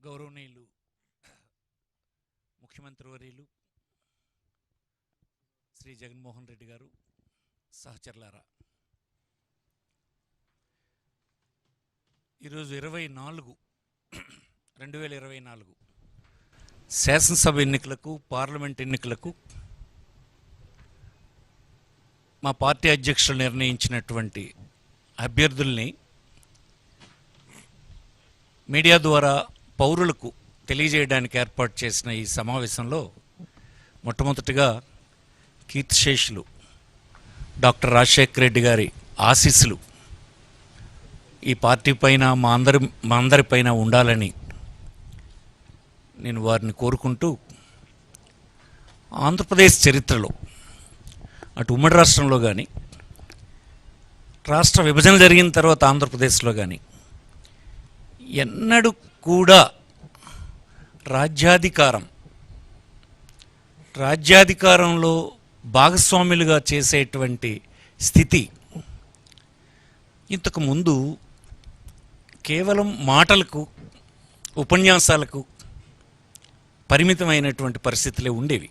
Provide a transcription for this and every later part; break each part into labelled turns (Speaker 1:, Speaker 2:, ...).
Speaker 1: గౌరవనీయులు ముఖ్యమంత్రి వర్యులు శ్రీ జగన్మోహన్ రెడ్డి గారు, సహచరులారా, ఈరోజు 2024 శాసనసభ ఎన్నికలకు, పార్లమెంట్ ఎన్నికలకు మా పార్టీ అధ్యక్షులు నిర్ణయించినటువంటి అభ్యర్థుల్ని మీడియా ద్వారా పౌరులకు తెలియజేయడానికి ఏర్పాటు చేసిన ఈ సమావేశంలో మొట్టమొదటిగా కీర్తిశేషులు డాక్టర్ రాజశేఖర రెడ్డి గారి ఆశీస్సులు ఈ పార్టీ పైన మా అందరిపైన ఉండాలని నేను వారిని కోరుకుంటూ, ఆంధ్రప్రదేశ్ చరిత్రలో అటు ఉమ్మడి రాష్ట్రంలో కానీ, రాష్ట్ర విభజన జరిగిన తర్వాత ఆంధ్రప్రదేశ్లో కానీ ఎన్నడూ కూడా రాజ్యాధికారంలో భాగస్వాములుగా చేసేటువంటి స్థితి ఇంతకుముందు కేవలం మాటలకు, ఉపన్యాసాలకు పరిమితమైనటువంటి పరిస్థితులే ఉండేవి.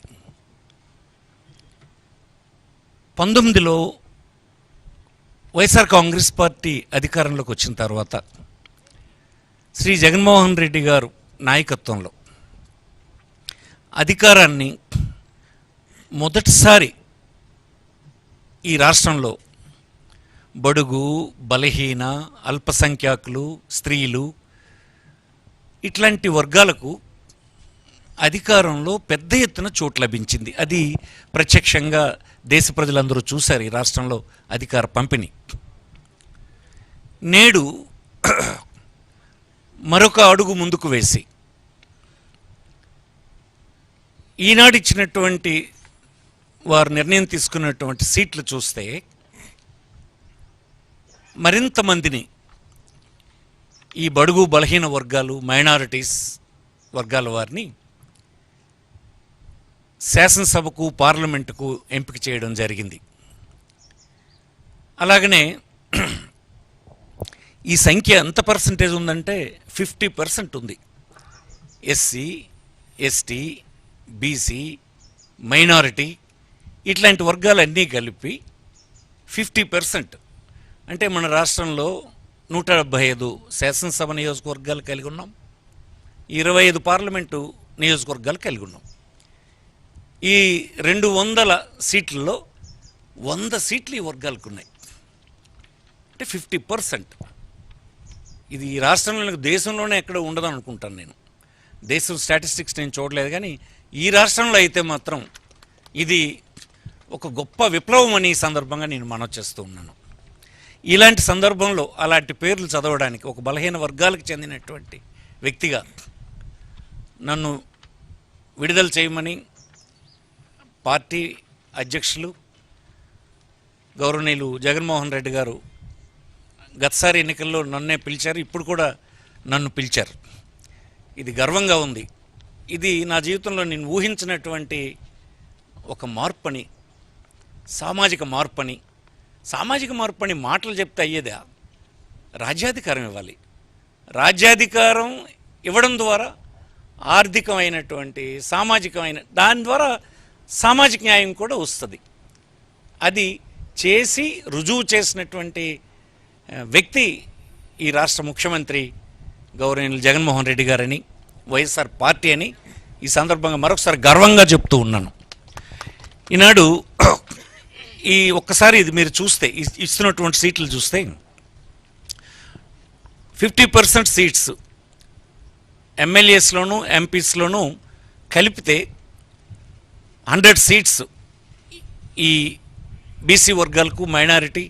Speaker 1: 19లో వైఎస్ఆర్ కాంగ్రెస్ పార్టీ అధికారంలోకి వచ్చిన తర్వాత శ్రీ జగన్మోహన్ రెడ్డి గారు నాయకత్వంలో అధికారాన్ని మొదటిసారి ఈ రాష్ట్రంలో బడుగు, బలహీన, అల్పసంఖ్యాకులు, స్త్రీలు ఇట్లాంటి వర్గాలకు అధికారంలో పెద్ద ఎత్తున చోటు లభించింది. అది ప్రత్యక్షంగా దేశ ప్రజలందరూ చూశారు ఈ రాష్ట్రంలో అధికార పంపిణీ. నేడు మరొక అడుగు ముందుకు వేసి ఈనాడు ఇచ్చినటువంటి వారు నిర్ణయం తీసుకున్నటువంటి సీట్లు చూస్తే మరింత మందిని ఈ బడుగు, బలహీన వర్గాలు, మైనారిటీస్ వర్గాల వారిని శాసనసభకు, పార్లమెంటుకు ఎంపిక చేయడం జరిగింది. అలాగనే ఈ సంఖ్య ఎంత పర్సంటేజ్ ఉందంటే 50% ఉంది. ఎస్సీ, ఎస్టీ, బీసీ, మైనారిటీ ఇట్లాంటి వర్గాలన్నీ కలిపి 50%. అంటే మన రాష్ట్రంలో 175 శాసనసభ నియోజకవర్గాలు కలిగి ఉన్నాం, 25 పార్లమెంటు నియోజకవర్గాలు కలిగి ఉన్నాం. ఈ 200 సీట్లలో 100 సీట్లు ఈ వర్గాలకు ఉన్నాయి. అంటే 50%. ఇది ఈ రాష్ట్రంలో, దేశంలోనే ఎక్కడ ఉండదు అనుకుంటాను నేను. దేశం స్టాటిస్టిక్స్ నేను చూడలేదు, కానీ ఈ రాష్ట్రంలో అయితే మాత్రం ఇది ఒక గొప్ప విప్లవం అని ఈ సందర్భంగా నేను మనవి చేస్తూ ఉన్నాను. ఇలాంటి సందర్భంలో అలాంటి పేర్లు చదవడానికి ఒక బలహీన వర్గాలకు చెందినటువంటి వ్యక్తిగా నన్ను విడుదల చేయమని పార్టీ అధ్యక్షులు గౌరవనీయులు జగన్మోహన్ రెడ్డి గారు గతసారి ఎన్నికల్లో నన్నే పిలిచారు, ఇప్పుడు కూడా నన్ను పిలిచారు. ఇది గర్వంగా ఉంది. ఇది నా జీవితంలో నేను ఊహించినటువంటి ఒక మార్పని, సామాజిక మార్పని మాటలు చెప్తే అయ్యేదా? రాజ్యాధికారం ఇవ్వాలి. రాజ్యాధికారం ఇవ్వడం ద్వారా ఆర్థికమైనటువంటి, సామాజికమైన దాని ద్వారా సామాజిక న్యాయం కూడా వస్తుంది. అది చేసి రుజువు చేసినటువంటి వ్యక్తి ఈ రాష్ట్ర ముఖ్యమంత్రి గౌరవనీయులు జగన్మోహన్ రెడ్డి గారని, వైఎస్ఆర్ పార్టీ అని ఈ సందర్భంగా మరొకసారి గర్వంగా చెప్తూ ఉన్నాను. ఈనాడు ఈ ఒక్కసారి ఇది మీరు చూస్తే, ఇస్తున్నటువంటి సీట్లు చూస్తే 50% సీట్స్ ఎమ్మెల్యేస్లోనూ, ఎంపీస్లోనూ కలిపితే 100 సీట్స్ ఈ బీసీ వర్గాలకు, మైనారిటీ,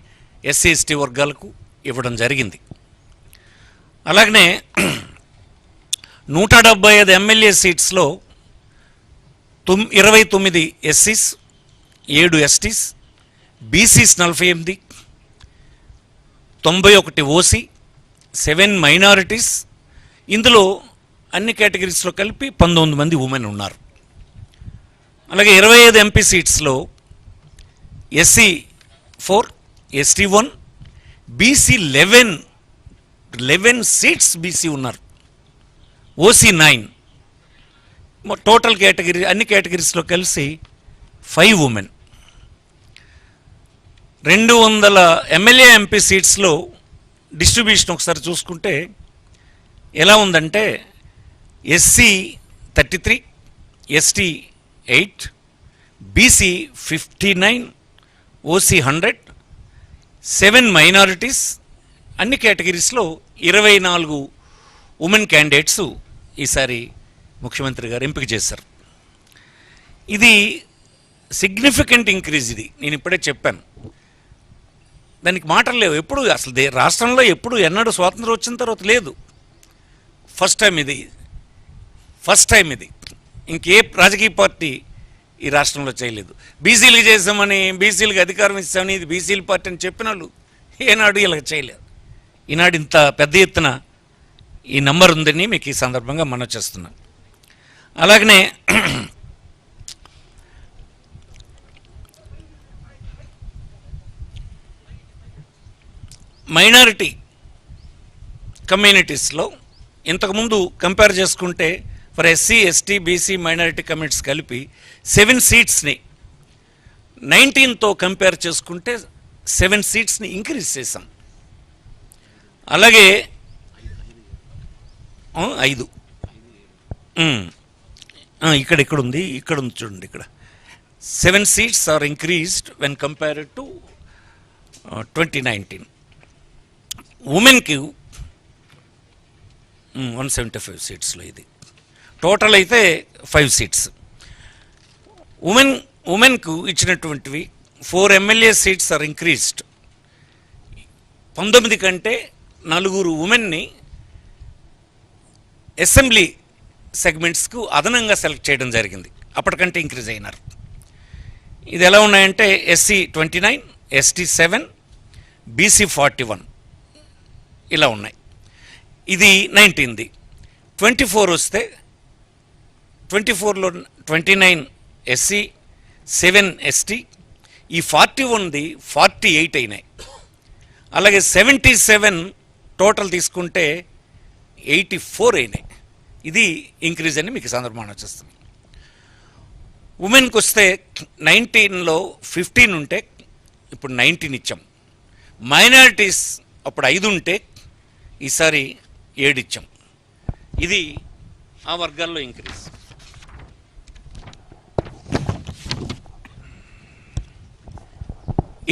Speaker 1: ఎస్సీ, ఎస్టీ వర్గాలకు ఇవ్వడం జరిగింది. అలాగనే 175 ఎమ్మెల్యే సీట్స్లో 29 ఎస్సీస్, 7 ఎస్టీస్, బీసీస్ 48, 91 ఓసీ, 7 మైనారిటీస్, ఇందులో అన్ని కేటగిరీస్లో కలిపి 19 మంది ఉమెన్ ఉన్నారు. అలాగే 25 ఎంపీ సీట్స్లో SC 4, ST 1, BC 11 seats BC ఉన్నారు. ఓసీ 9, టోటల్ కేటగిరీ అన్ని కేటగిరీస్లో కలిసి 5 ఉమెన్. 200 ఎమ్మెల్యే ఎంపీ సీట్స్లో డిస్ట్రిబ్యూషన్ ఒకసారి చూసుకుంటే ఎలా ఉందంటే SC 33, ST 8, BC 59, OC 100, 7 minorities, అన్ని కేటగిరీస్లో 24 ఉమెన్ క్యాండిడేట్స్ ఈసారి ముఖ్యమంత్రి గారు ఎంపిక చేశారు. ఇది సిగ్నిఫికెంట్ ఇంక్రీజ్. ఇది నేను ఇప్పుడే చెప్పాను, దానికి మాటలు లేవు. ఎప్పుడు అసలు రాష్ట్రంలో ఎప్పుడు ఎన్నడూ స్వాతంత్రం వచ్చిన తర్వాత లేదు. ఫస్ట్ టైం ఇది. ఇంకే రాజకీయ పార్టీ ఈ రాష్ట్రంలో చేయలేదు. బీసీలకు చేసామని, బీసీలకు అధికారం ఇస్తామని, ఇది బీసీల పార్టీ అని చెప్పిన వాళ్ళు ఏనాడు ఇలా చేయలేదు. ఈనాడు ఇంత పెద్ద ఎత్తున ఈ నంబర్ ఉందని మీకు ఈ సందర్భంగా మనం చేస్తున్నాం. అలాగనే మైనారిటీ కమ్యూనిటీస్లో ఇంతకుముందు కంపేర్ చేసుకుంటే for SC, ST, BC, minority communities కలిపి 7 సీట్స్ని 19తో కంపేర్ చేసుకుంటే 7 సీట్స్ని ఇంక్రీజ్ చేశాం. అలాగే 5 ఇక్కడ ఉంది చూడండి, ఇక్కడ 7 seats are increased when compared to 2019. ఉమెన్కి 175 సీట్స్లో ఇది టోటల్ అయితే 5 సీట్స్. ఉమెన్కు ఇచ్చినటువంటివి 4 ఎమ్మెల్యే సీట్స్ ఆర్ ఇంక్రీజ్డ్. 19 కంటే 4 ఉమెన్ని అసెంబ్లీ సెగ్మెంట్స్కు అదనంగా సెలెక్ట్ చేయడం జరిగింది. అప్పటికంటే ఇంక్రీజ్ అయినారు. ఇది ఎలా ఉన్నాయంటే ఎస్సీ 29, ఎస్టీ 7, బీసీ 41 ఇలా ఉన్నాయి. ఇది 19ది. 24 వస్తే 24లో 29 ఎస్సీ, 7 ఎస్టీ, ఈ 41ది 48 అయినాయి. అలాగే 77 టోటల్ తీసుకుంటే 84 అయినాయి. ఇది ఇంక్రీజ్ అని మీకు సందర్భంగా వచ్చేస్తుంది. ఉమెన్కి వస్తే 19లో 15 ఉంటే ఇప్పుడు 19 ఇచ్చాం. మైనారిటీస్ అప్పుడు 5 ఉంటే ఈసారి 7 ఇచ్చాం. ఇది ఆ వర్గాల్లో ఇంక్రీజ్.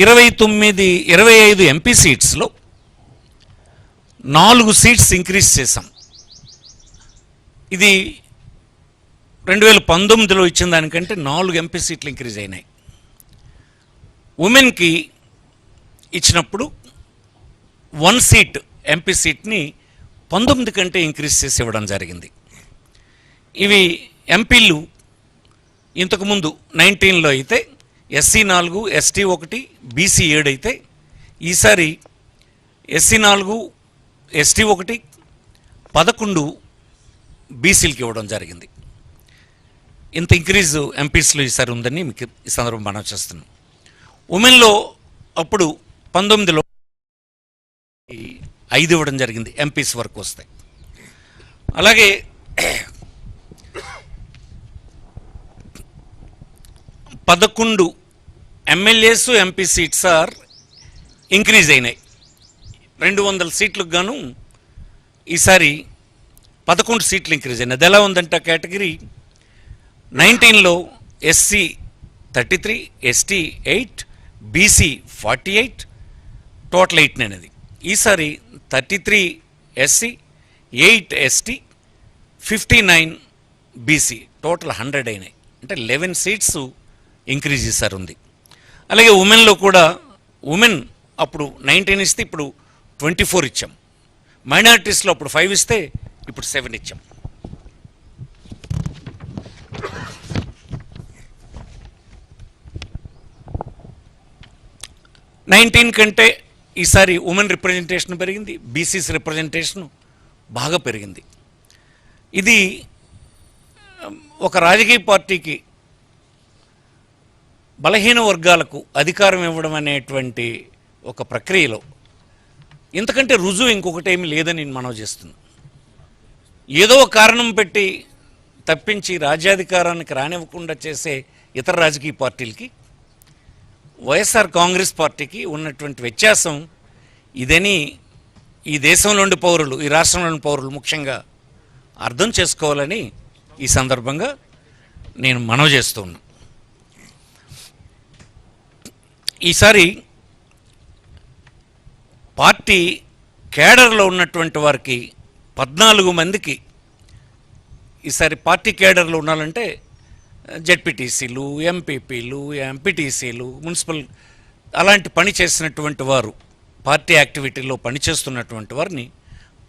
Speaker 1: ఇరవై 25 ఎంపీ సీట్స్లో 4 సీట్స్ ఇంక్రీజ్ చేశాం. ఇది 2019లో ఇచ్చిన దానికంటే 4 ఎంపీ సీట్లు ఇంక్రీజ్ అయినాయి. ఉమెన్కి ఇచ్చినప్పుడు 1 సీట్ ఎంపీ సీట్ని 19 కంటే ఇంక్రీజ్ చేసి ఇవ్వడం జరిగింది. ఇవి ఎంపీలు ఇంతకుముందు 19లో అయితే ఎస్సీ 4, ఎస్టీ 1, బీసీ 7 అయితే ఈసారి ఎస్సీ 4, ఎస్టీ 1, 11 బీసీలకి ఇవ్వడం జరిగింది. ఇంత ఇంక్రీజ్ ఎంపీస్లో ఈసారి ఉందని మీకు ఈ సందర్భం మనం చేస్తున్నాం. ఉమెన్లో అప్పుడు 19లో 5 ఇవ్వడం జరిగింది ఎంపీస్ వరకు వస్తాయి. అలాగే 11 MLAs MP seats are increase అయినాయి. 200 సీట్లకు గాను ఈసారి 11 సీట్లు ఇంక్రీజ్ అయినాయి. అది ఎలా ఉందంటే కేటగిరీ 19లో ఎస్సీ 33, ఎస్టీ 8, బీసీ 48, టోటల్ 8 అనేది. ఈసారి 33 ఎస్సీ, 8 ఎస్టీ, 59 బీసీ, టోటల్ 100 అయినాయి. అంటే 11 సీట్స్ ఇంక్రీజ్ చేశారు ఉంది. అలాగే ఉమెన్లో కూడా ఉమెన్ అప్పుడు 19 ఇస్తే ఇప్పుడు 24 ఇచ్చాం. మైనారిటీస్లో అప్పుడు 5 ఇస్తే ఇప్పుడు 7 ఇచ్చాం. నైన్టీన్ కంటే ఈసారి ఉమెన్ రిప్రజెంటేషన్ పెరిగింది, బీసీస్ రిప్రజెంటేషన్ బాగా పెరిగింది. ఇది ఒక రాజకీయ పార్టీకి బలహీన వర్గాలకు అధికారం ఇవ్వడం అనేటువంటి ఒక ప్రక్రియలో ఇంతకంటే రుజువు ఇంకొకటి ఏమీ లేదని నేను మనవి చేస్తున్నాను. ఏదో ఒక కారణం పెట్టి తప్పించి రాజ్యాధికారానికి రానివ్వకుండా చేసే ఇతర రాజకీయ పార్టీలకి వైఎస్ఆర్ కాంగ్రెస్ పార్టీకి ఉన్నటువంటి వ్యత్యాసం ఇదని ఈ దేశంలోని పౌరులు, ఈ రాష్ట్రంలోని పౌరులు ముఖ్యంగా అర్థం చేసుకోవాలని ఈ సందర్భంగా నేను మనవి చేస్తున్నాను. ఈసారి పార్టీ కేడర్లో ఉన్నటువంటి వారికి 14 మందికి ఈసారి పార్టీ కేడర్లో ఉండాలంటే జెడ్పీటీసీలు, ఎంపీపీలు, ఎంపీటీసీలు, మున్సిపల్ అలాంటి పని చేసినటువంటి వారు, పార్టీ యాక్టివిటీలో పనిచేస్తున్నటువంటి వారిని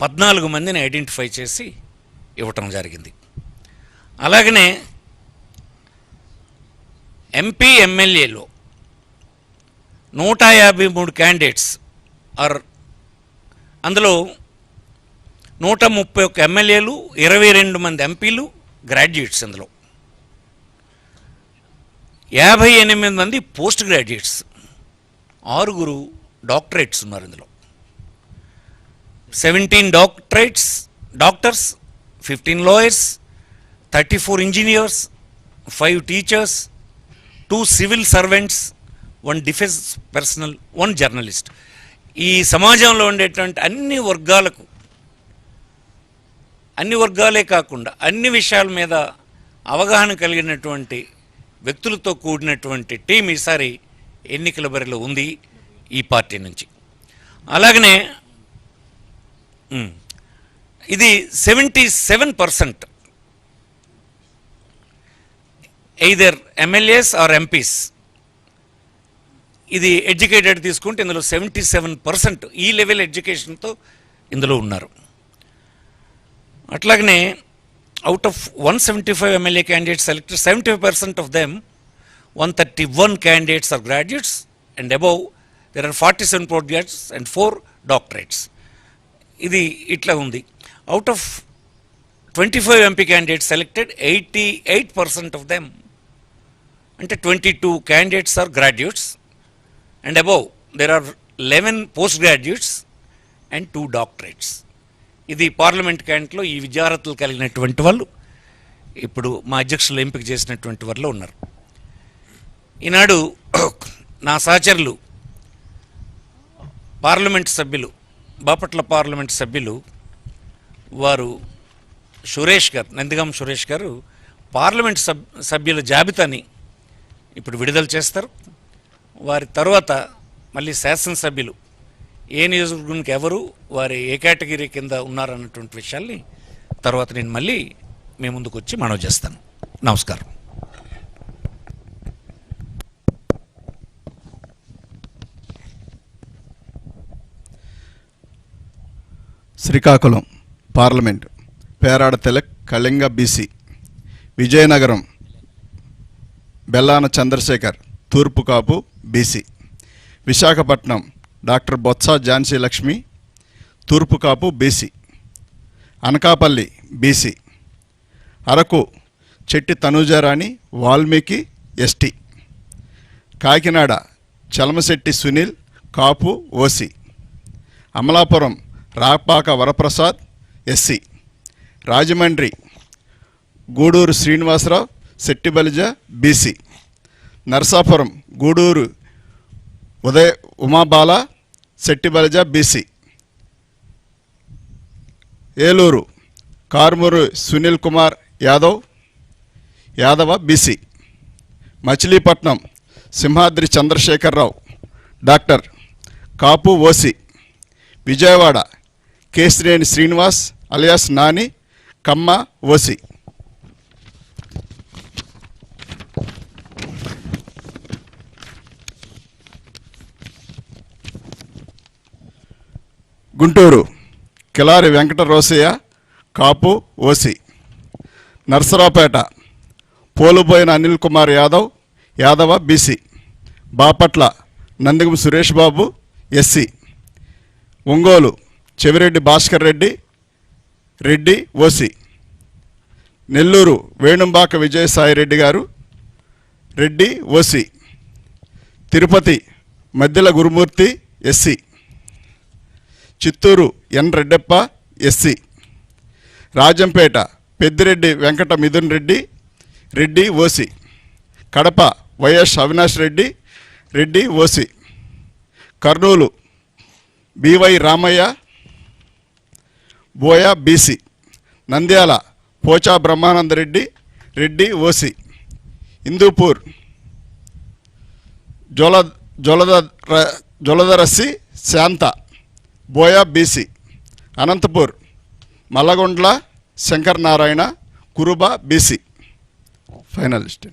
Speaker 1: 14 మందిని ఐడెంటిఫై చేసి ఇవ్వటం జరిగింది. అలాగనే ఎంపీ ఎమ్మెల్యేలో 153 క్యాండిడేట్స్ అందులో 131 ఎమ్మెల్యేలు, 22 మంది ఎంపీలు గ్రాడ్యుయేట్స్, అందులో 58 మంది పోస్ట్ గ్రాడ్యుయేట్స్, 6 డాక్టరేట్స్ ఉన్నారు. ఇందులో 17 doctors, 15 lawyers, 34 engineers, 5 teachers, 2 civil servants, 1 defence personnel, 1 journalist. ఈ సమాజంలో ఉండేటువంటి అన్ని వర్గాలే కాకుండా అన్ని విషయాల మీద అవగాహన కలిగినటువంటి వ్యక్తులతో కూడినటువంటి టీం ఈసారి ఎన్నికల బరిలో ఉంది ఈ పార్టీ నుంచి. అలాగనే ఇది 77% ఎయిదర్ ఎమ్మెల్యేస్ ఆర్ ఎంపీస్. ఇది ఎడ్యుకేటెడ్ తీసుకుంటే ఇందులో 77% ఈ లెవెల్ ఎడ్యుకేషన్తో ఇందులో ఉన్నారు. అట్లాగనే out of 175 MLA candidates selected, 75% of them 131 candidates are graduates and above there are 47 postgraduates and 4 doctorates. ఇది ఇట్లా ఉంది. Out of 25 MP candidates selected, 88% of them అంటే 22 candidates are graduates and above there are 11 post graduates and 2 doctorates. ఇది parliament క్యాండిడేట్లో ఈ విద్యార్హతలు కలిగినటువంటి వాళ్ళు ఇప్పుడు మా అధ్యక్షులు ఎంపిక చేసినటువంటి వారిలో ఉన్నారు. ఈనాడు నా సహచరులు పార్లమెంట్ సభ్యులు, బాపట్ల పార్లమెంట్ సభ్యులు వారు నందిగాం సురేష్ గారు పార్లమెంట్ సభ్యుల జాబితాని ఇప్పుడు విడుదల చేస్తారు. వారి తర్వాత మళ్ళీ శాసనసభ్యులు ఏ నియోజకవర్గానికి ఎవరు, వారి ఏ కేటగిరీ కింద ఉన్నారన్నటువంటి విషయాల్ని తర్వాత నేను మళ్ళీ మీ ముందుకు వచ్చి మనవి చేస్తాను. నమస్కారం.
Speaker 2: Srikakulam parliament Perada Tilak Kalinga BC, Vizianagaram Bellana Chandrasekhar Turpu Kapu BC, Visakhapatnam doctor Botsa Jhansi Lakshmi Turpu Kapu BC, Anakapalli BC, Araku Chetti Tanujarani Valmiki ST, Kakinada Chalamasetti Sunil Kapu OC, Amalapuram Rapaka Varaprasad SC, Rajahmundry Guduru Srinivasarao Settibalija BC, Narasapuram Guduru Umabala Settibalija BC, Eluru Karmuru Sunil Kumar Yadava BC, Machilipatnam Simhadri Chandrasekhararao doctor Kapu OC, Vijayawada Kesineni Srinivas alias Nani Kamma OC, Guntur Kilari Venkata Rosaiah Kapu OC, Narasaraopet Poluboina Anil Kumar Yadava BC, Bapatla Nandigam Suresh Babu SC, Ongole Chevireddy Bhaskar Reddy OC, Nellore Venumbaka Vijayasai Reddy గారు Reddy OC, Tirupati Maddela Gurumoorthy SC, Chittoor N Reddeppa SC, Rajampet Peddireddy Venkata Mithun Reddy Reddy OC. Kadapa YS Avinash Reddy Reddy OC. Kurnool BY Ramaiah Boya BC. Nandyal Pocha Brahmanandareddy Reddy OC. Hindupur Joladarasi Shanta Boya BC. Anantapur Mallagondla Shankar Narayana Kuruba BC. Final list.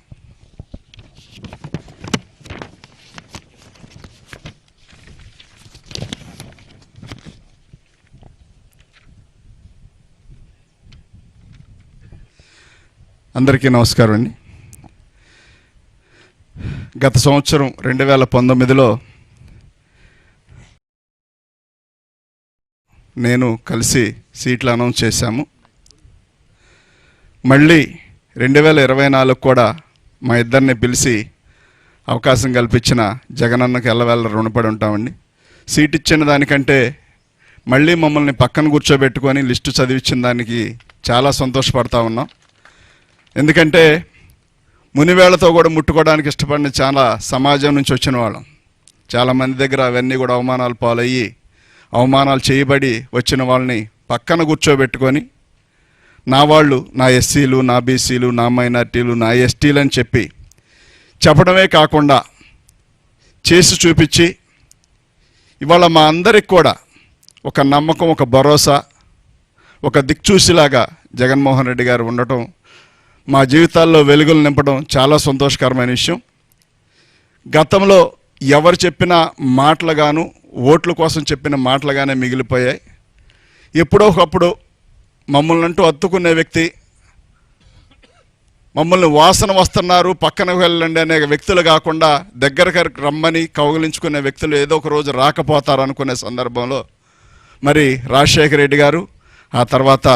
Speaker 2: అందరికీ నమస్కారం అండి. గత సంవత్సరం 2019లో నేను కలిసి సీట్లు announce చేశాము. మళ్ళీ 2024 కూడా మా ఇద్దరిని పిలిచి అవకాశం కల్పించిన జగనన్నకు ఎల్లవేళ రుణపడి ఉంటామండి. సీట్ ఇచ్చిన దానికంటే మళ్ళీ మమ్మల్ని పక్కన కూర్చోబెట్టుకొని లిస్టు చదివించిన దానికి చాలా సంతోషపడతా ఉన్నాం. ఎందుకంటే మునివేళ్లతో కూడా ముట్టుకోవడానికి ఇష్టపడిన చాలా సమాజం నుంచి వచ్చిన వాళ్ళం. చాలామంది దగ్గర అవన్నీ కూడా అవమానాలు పాలయ్యి అవమానాలు చేయబడి వచ్చిన వాళ్ళని పక్కన కూర్చోబెట్టుకొని నా వాళ్ళు, నా ఎస్సీలు, నా బీసీలు, నా మైనార్టీలు, నా ఎస్టీలు అని చెప్పడమే కాకుండా చేసి చూపించి ఇవాళ మా అందరికి కూడా ఒక నమ్మకం, ఒక భరోసా, ఒక దిక్చూసిలాగా జగన్మోహన్ రెడ్డి గారు ఉండటం, మా జీవితాల్లో వెలుగులు నింపడం చాలా సంతోషకరమైన విషయం. గతంలో ఎవరు చెప్పిన మాటలుగాను, ఓట్ల కోసం చెప్పిన మాటలుగానే మిగిలిపోయాయి. ఎప్పుడో ఒకప్పుడు మమ్మల్ని అంటూ అత్తుకునే వ్యక్తి, మమ్మల్ని వాసన వస్తున్నారు పక్కనకు వెళ్ళండి అనే వ్యక్తులు కాకుండా దగ్గరకు రమ్మని కౌగిలించుకునే వ్యక్తులు ఏదో ఒక రోజు రాకపోతారు అనుకునే సందర్భంలో మరి రాజశేఖర రెడ్డి గారు, ఆ తర్వాత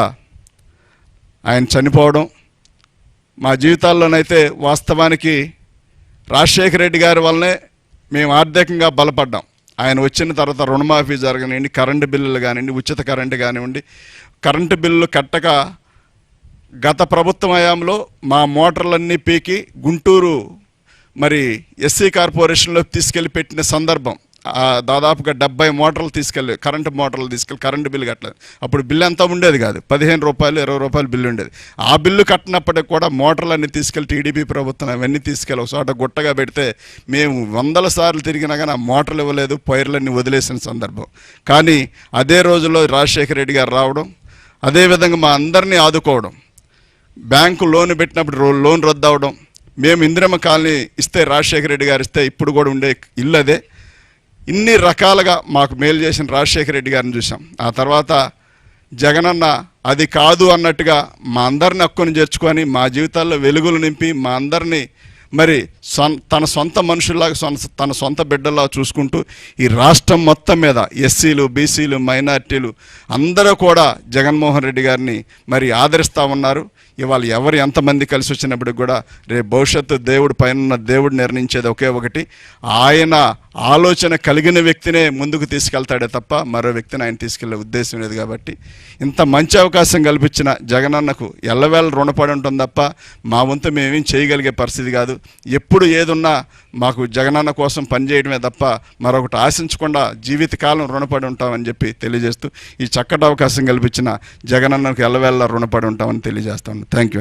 Speaker 2: ఆయన చనిపోవడం, మా జీవితాల్లోనైతే వాస్తవానికి రాజశేఖర రెడ్డి గారి వల్లనే మేము ఆర్థికంగా బలపడ్డాం. ఆయన వచ్చిన తర్వాత రుణమాఫీ జరగనివ్వండి, కరెంటు బిల్లులు కానివ్వండి, ఉచిత కరెంటు కానివ్వండి, కరెంటు బిల్లులు కట్టక గత ప్రభుత్వం హయాంలో మా మోటార్లన్నీ పీకి గుంటూరు మరి ఎస్సీ కార్పొరేషన్లోకి తీసుకెళ్ళి పెట్టిన సందర్భం. దాదాపుగా 70 మోటార్లు తీసుకెళ్ళి కరెంటు మోటార్లు తీసుకెళ్ళి కరెంటు బిల్లు కట్టలేదు. అప్పుడు బిల్లు అంతా ఉండేది కాదు, 15 రూపాయలు 20 రూపాయలు బిల్లు ఉండేది. ఆ బిల్లు కట్టినప్పటికి కూడా మోటార్లన్నీ తీసుకెళ్ళి టీడీపీ ప్రభుత్వం అవన్నీ తీసుకెళ్ళి ఒక చోట గుట్టగా పెడితే మేము 100 సార్లు తిరిగినా కానీ ఆ మోటార్లు ఇవ్వలేదు, పైర్లన్నీ వదిలేసిన సందర్భం. కానీ అదే రోజుల్లో రాజశేఖర రెడ్డి గారు రావడం, అదేవిధంగా మా అందరినీ ఆదుకోవడం, బ్యాంకు లోన్ పెట్టినప్పుడు లోన్ రద్దు అవడం, మేము ఇందిరమ్మ కాలనీ ఇస్తే రాజశేఖర రెడ్డి గారు ఇస్తే ఇప్పుడు కూడా ఉండే ఇల్లు అదే. ఇన్ని రకాలుగా మాకు మేలు చేసిన రాజశేఖర రెడ్డి గారిని చూసాం. ఆ తర్వాత జగనన్న అది కాదు అన్నట్టుగా మా అందరిని హక్కుని చేర్చుకొని మా జీవితాల్లో వెలుగులు నింపి మా అందరినీ మరి తన సొంత మనుషుల్లాగా తన సొంత బిడ్డల్లా చూసుకుంటూ ఈ రాష్ట్రం మొత్తం మీద ఎస్సీలు, బీసీలు, మైనార్టీలు అందరూ కూడా జగన్మోహన్ రెడ్డి గారిని మరి ఆదరిస్తూ ఉన్నారు. ఇవాళ ఎవరు ఎంతమంది కలిసి వచ్చినప్పటికి కూడా రేపు భవిష్యత్తు దేవుడు పైన దేవుడు నిర్ణయించేది ఒకే ఒకటి, ఆయన ఆలోచన కలిగిన వ్యక్తినే ముందుకు తీసుకెళ్తాడే తప్ప మరో వ్యక్తిని ఆయన తీసుకెళ్లే ఉద్దేశం లేదు. కాబట్టి ఇంత మంచి అవకాశం కల్పించిన జగనన్నకు ఎల్లవేళ రుణపడి ఉంటుంది తప్ప మా వంతు మేమేం చేయగలిగే పరిస్థితి కాదు. ఎప్పుడు ఏదున్నా మాకు జగనన్న కోసం పనిచేయడమే తప్ప మరొకటి ఆశించకుండా జీవితకాలం రుణపడి ఉంటామని చెప్పి తెలియజేస్తూ ఈ చక్కటి అవకాశం కల్పించిన జగనన్నకు ఎల్లవేళ రుణపడి ఉంటామని తెలియజేస్తాను. Thank you.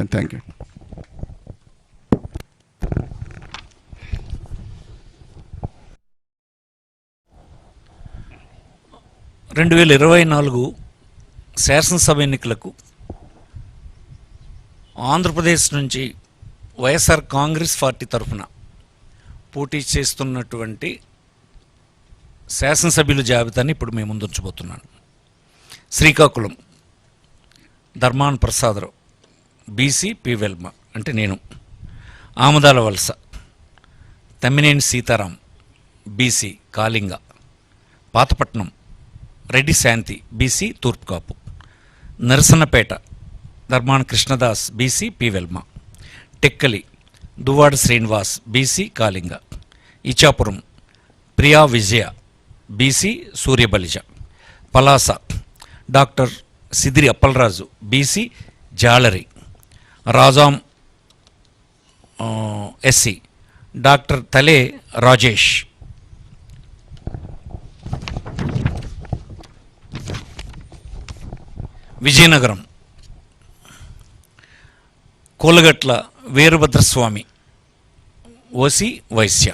Speaker 1: 2024 శాసనసభ ఎన్నికలకు ఆంధ్రప్రదేశ్ నుంచి వైఎస్ఆర్ కాంగ్రెస్ పార్టీ తరఫున పోటీ చేస్తున్నటువంటి శాసనసభ్యుల జాబితాని ఇప్పుడు మేము ముందుంచబోతున్నాను. శ్రీకాకుళం ధర్మాన ప్రసాదరావు బీసీ పి వెల్మ అంటే నేను. Amadala Valasa Tammineni Sitaram BC Kalinga. Pathapatnam Reddy Shanti BC Turpukapu. Narasannapeta Dharmana Krishnadas BC P Velama. Tekkali Duvvada Srinivas BC Kalinga. Ichchapuram Priya Vijaya BC Suryabalija. Palasa doctor Sidiri Appalaraju BC Jalari. Rajam SC. Doctor Tale Rajesh. Vizianagaram Kolagatla Veerabhadraswamy OC Vaishya.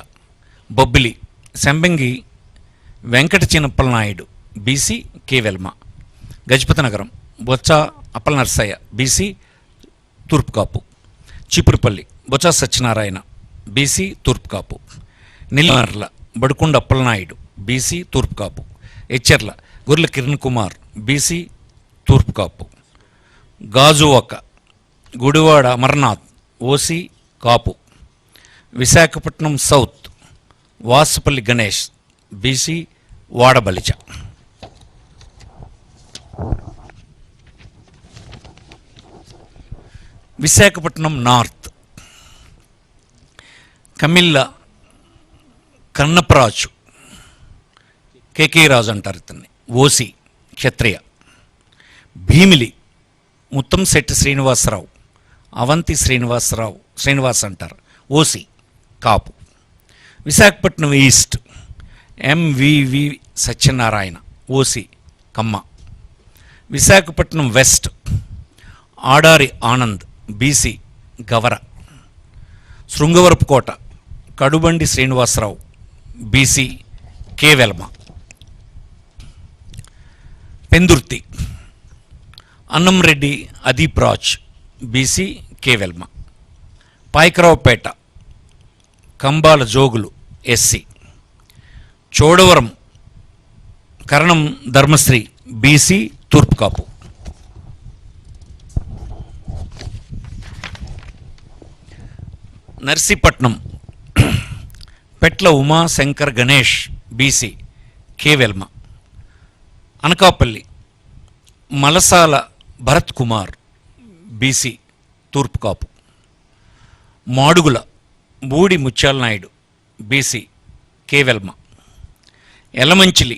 Speaker 1: Bobbili Sambangi Venkata Chinnappala Naidu BC K Velama. Gajapathi Nagaram Botsa Appala Narasayya BC Turpu Kapu. Cheepurupalli Botsa Satyanarayana BC Turpu Kapu. Nellimarla Badukonda Appalanaidu BC Turpu Kapu. Etcherla Gurla Kiran Kumar BC Turpu Kapu. Gajuwaka Gudivada Amarnath OC Kapu. Visakhapatnam south Vasupalli Ganesh BC Vadabalija. Visakhapatnam north Kamilla Kannaparaju KK Raju అంటారు ఇతన్ని ఓసి క్షత్రియ. భీమిలి ముత్తంశెట్టి శ్రీనివాసరావు అవంతి శ్రీనివాస్ అంటారు OC Kapu. Visakhapatnam east MVV Satyanarayana OC Kamma. Visakhapatnam west Adari Anand BC Gavara. Srungavarapukota Kadubandi Srinivasarao BC K Velama. Pendurthi Annamreddy Adeep Raj BC K Velama. Payakaraopeta Kambala Jogulu SC. Chodavaram Karanam Dharmasri BC Turpu Kapu. Narsipatnam Petla Umashankar Ganesh BC K Velama. Anakapalli Malasala Bharat Kumar BC Turpu Kapu. Madugula Budi Mutyala Naidu BC K Velama. Elamanchili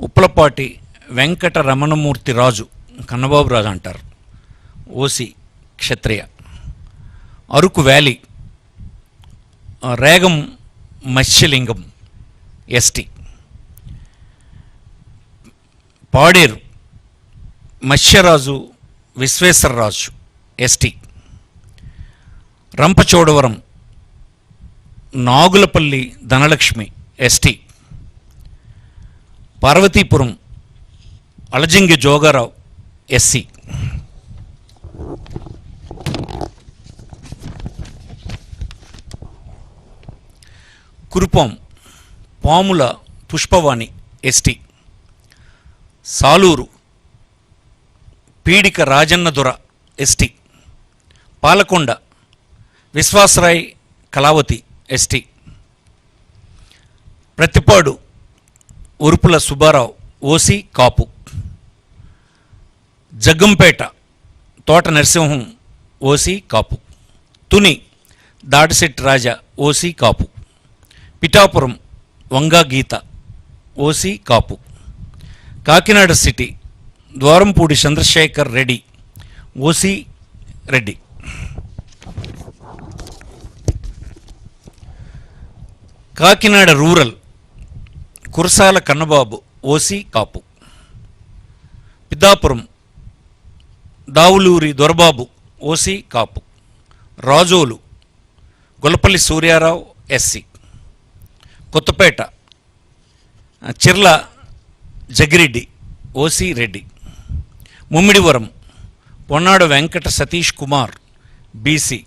Speaker 1: Uppalapati Venkata Ramanamurthy Raju Kannababu Raju అంటారు OC Kshatriya. Araku valley Regam Matsyalingam ST. Paderu Matsyaraju Visweswararaju ST. Rampachodavaram Nagulapalli Dhanalakshmi ST. Parvathipuram Alajangi Jogarao SC. Kurupam Pamula Pushpavani ST. Saluru Peedika Rajannadora ST. Palakonda Viswasarai Kalavathi ST. Prathipadu Urupula Subbarao OC Kapu. Jaggampeta Thota Narasimham OC Kapu. Tuni Dadisetti Raja OC Kapu. Pithapuram Vanga Geetha OC Kapu. Kakinada city Dwarampudi Chandrasekhar Reddy OC Reddy. Kakinada rural Kurasala Kannababu OC Kapu. Pithapuram Davuluri Dorababu OC Kapu. Razole Gollapalli Suryarao SC. Kothapeta Chirla Jaggireddy OC Reddy. Mummidivaram Ponnada Venkata Satish Kumar BC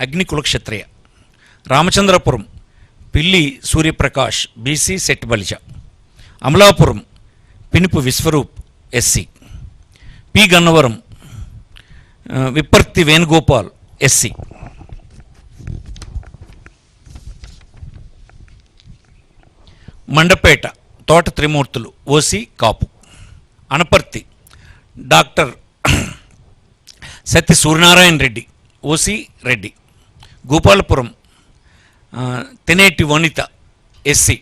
Speaker 1: Agnikula Kshatriya. Ramachandrapuram Pilli Suryaprakash BC Setbalija. Amalapuram Pinipe Viswarup SC. P Gannavaram Vipparthi Venugopal SC. Mandapeta Thota Trimurthulu OC Kapu. Anaparthi doctor Satya Suryanarayana Reddy OC Reddy. Gopalapuram Taneti Vanitha SC.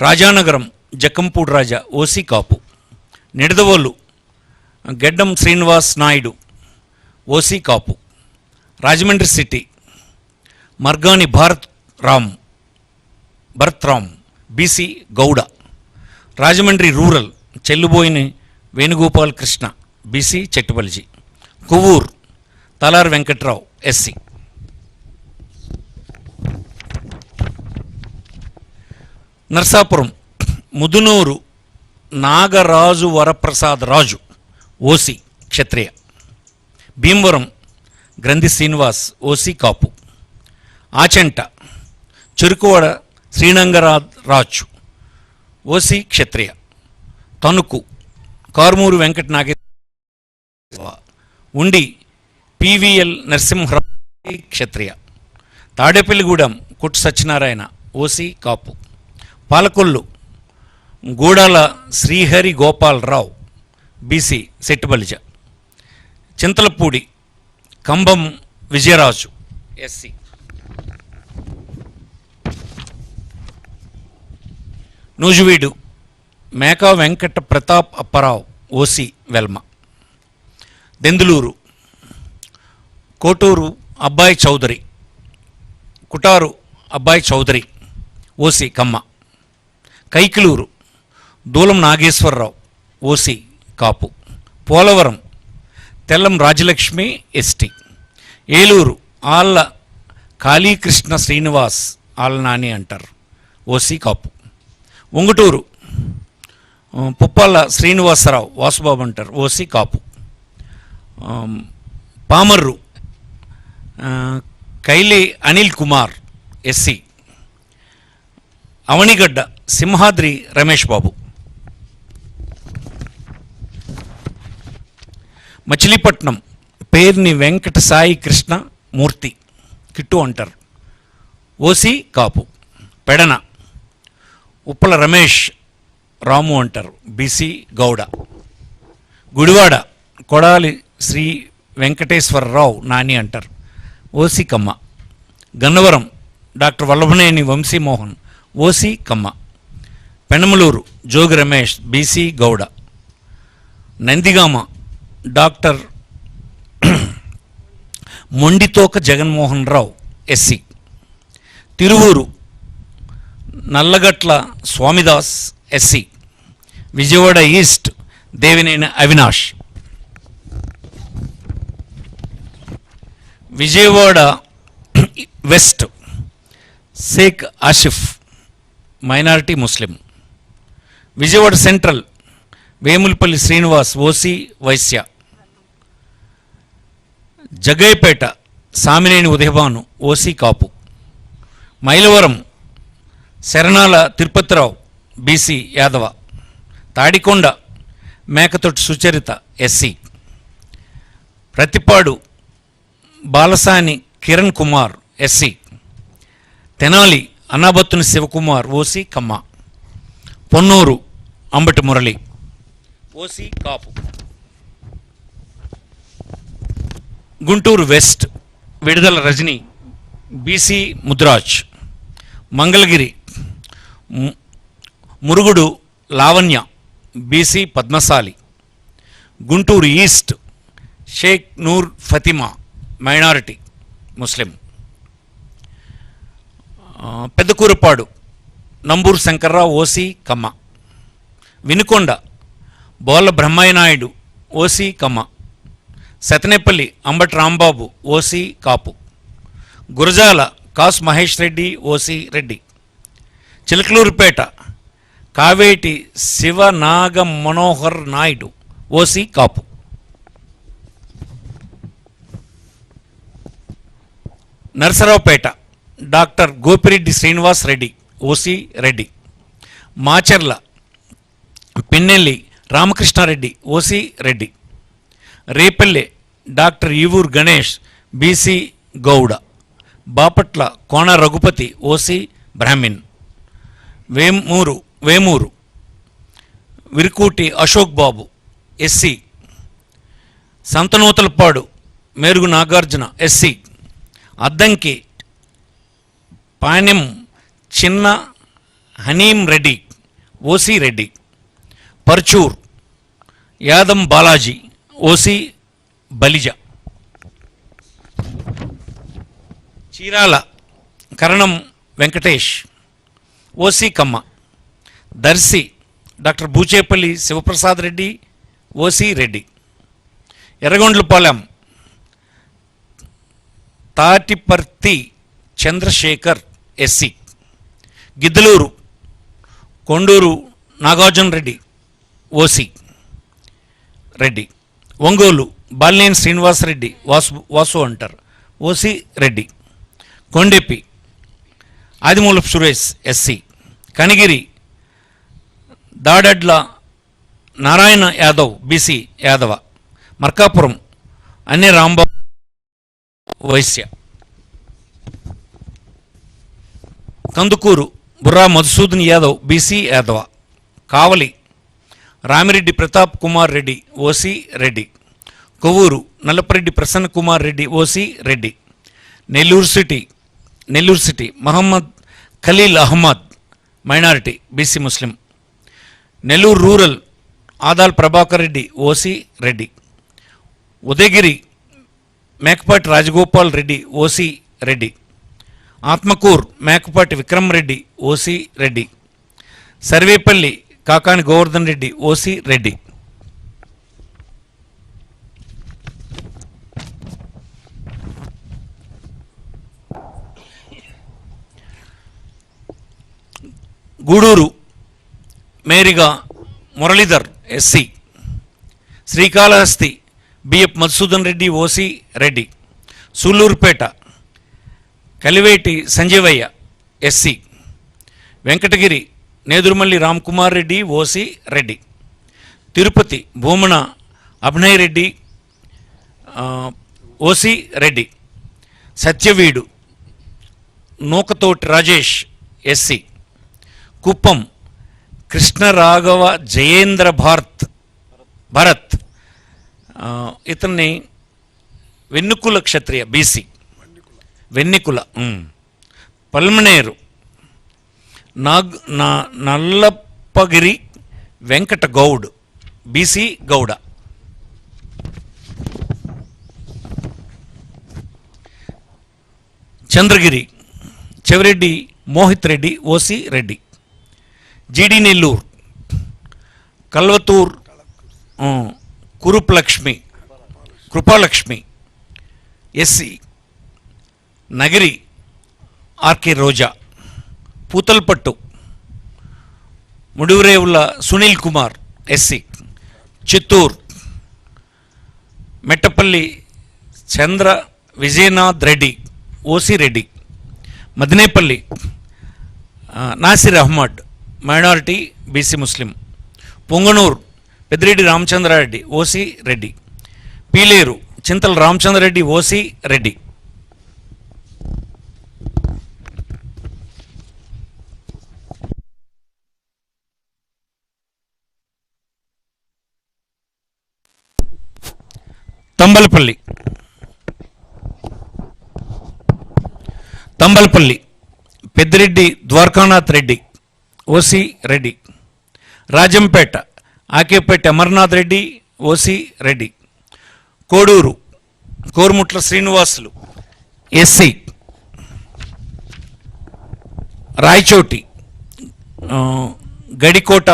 Speaker 1: Rajanagaram Jakkampudi Raja OC Kapu. Nidadavolu Geddam Srinivas Naidu OC Kapu. Rajahmundry city Margani Bharat Ram BC Gouda. Rajahmundry rural Chelluboina Venugopal Krishna BC Chettubalija. Kovvur Talari Venkatrao SC. Narsapuram Mudunuru Nagaraju Varaprasad Raju OC Kshatriya. Bhimavaram Grandhi Srinivas OC Kapu. Achanta Cherukuvada Srinangaraju OC Kshatriya. Tanuku Karumuri Venkata Nageswara. ఉండి PVL Narasimharao క్షత్రియ. తాడేపల్లిగూడెం కొట్టు Satyanarayana OC కాపు. Palakollu గూడాల Srihari Gopalarao BC సెట్టుబలిజ. Chintalapudi కంబం Vijayaraju SC. Nuzvid Meka Venkata Pratap Apparao OC Velma. Denduluru Koturu అబ్బాయి చౌదరి, కుటారు అబ్బాయి Chowdary OC కమ్మ. కైకిలూరు దూలం Nageswararao OC కాపు. Polavaram Tellam Rajalakshmi ST. Eluru Alla Kalikrishna Srinivas Alla Nani అంటారు OC కాపు. ఉంగుటూరు పుప్పాల శ్రీనివాసరావు వాసుబాబు అంటారు OC కాపు. Pamarru Kaile Anil Kumar SC. Avanigadda Simhadri Ramesh Babu. Machilipatnam Perni Venkata Sai Krishna Murthy Kittu అంటారు OC Kapu. Pedana Uppala Ramesh Ramu అంటారు BC Gouda. Gudivada Kodali Sri Venkateswararao Nani అంటారు OC Kamma. Gannavaram doctor Vallabhaneni Vamsimohan OC Kamma. Penamaluru Jogi Ramesh BC Gouda. Nandigama doctor Monditoka Jaganmohan Rao SC. Tiruvuru Nallagatla Swamidas SC. Vijayawada east Devineni Avinash. Vijayawada west Sheikh Asif minority Muslim. Vijayawada central Vemulapalli Srinivas OC Vaishya. Jaggayyapeta Samineni Udayabhanu OC Kapu. Mylavaram Saranala Tirupatirao BC Yadava. Tadikonda Mekathoti Sucharitha SC. Prathipadu Balasani Kiran Kumar SC. Tenali Annabathuni Sivakumar OC Kamma. Ponnuru Ambati Murali OC Kapu. Guntur west Vidadala Rajini BC Mudiraj. Mangalagiri Murugudu Lavanya BC Padmasali. Guntur east Sheikh Noor Fatima minority Muslim. Pedakurapadu Namburu Sankararao OC Kamma. Vinukonda Bolla Brahmanaidu OC Kamma. Sattenapalli Ambati Rambabu OC Kapu. Gurazala Kasu Mahesh Reddy OC Reddy. Chilakaluripet Kaveti Sivanaga Manohar Naidu OC Kapu. Narasaraopet doctor Gopireddy Srinivas Reddy OC Reddy. Macherla Pinnelli Ramakrishnareddy OC Reddy. Repalle doctor Evur Ganesh BC Gouda. Bapatla Kona Raghupathi OC Brahmin. Vemuru Varikuti Ashok Babu SC. Santhanuthalapadu Merugu Nagarjuna SC. Addanki Panyam Chinna Hanimi Reddy OC Reddy. Parchur Yadam Balaji OC Balija. Chirala Karanam Venkatesh, OC Kamma. Darsi doctor Bucheppalli Sivaprasad Reddy, OC Reddy. Yerragondapalem Tatiparthi Chandrasekhar, SC. Giddalur Konduru Nagarjuna Reddy, OC Reddy. Ongole Balineni Srinivasareddy, Vasu అంటారు, OC Reddy. కొండెప్పి Adimulapu Suresh, SC. Kanigiri Daddala Narayana Yadav, BC Yadava. Markapuram Anna Rambabu, Vysya. Kandukur Burra Madhusudan Yadav, BC Yadava. Kavali Ramireddy Pratap Kumar Reddy, OC Reddy. Kovvur Nallapareddy Prasanna Kumar Reddy, OC Reddy. Nellore city Mohammed Khaleel Ahmed, minority, BC Muslim. Nellore rural Adala Prabhakar Reddy, OC Reddy. Udayagiri Mekapati Rajagopal Reddy, OC Reddy. Atmakur Mekapati Vikram Reddy, OC Reddy. Sarvepalli Kakani Govardhan Reddy, OC Reddy. Gudur Meriga Muralidhar, SC. Srikalahasti BF Madhusudan Reddy, OC Reddy. Sullurpeta Kiliveti Sanjeevaiah, SC. Venkatagiri Nedurumalli Ramkumar Reddy, OC Reddy. Tirupati Bhumana Abhinay Reddy, OC Reddy. Satyavedu Nukathoti Rajesh, SC. Kuppam Krishnaraghava Jayendra Bharat, ఇతన్ని Vennukula Kshatriya, BC. Vennikula. Palamaner Nallappagiri Venkata Goud, BC Gouda. Chandragiri Chevireddy Mohith Reddy, OC Reddy. GD Nellore Kalvathur Krupalakshmi, SC. Nagari RK Roja. Puthalapattu Mudivarevula Sunil Kumar, SC. Chittoor Mettapalli Chandra Vijayanath Reddy, OC Reddy. Madinepalli Nasir Ahmed, minority, BC Muslim. Ponganur Peddireddy Ramachandrareddy, OC Reddy. Pileru Chintala Ramachandrareddy, OC Reddy. Thamballapalle Peddireddy Dwarakanath Reddy, OC Reddy. Rajampet Akepati Amarnath Reddy, OC Reddy. Koduru Korumutla Srinivasulu, SC. Rayachoti Gadikota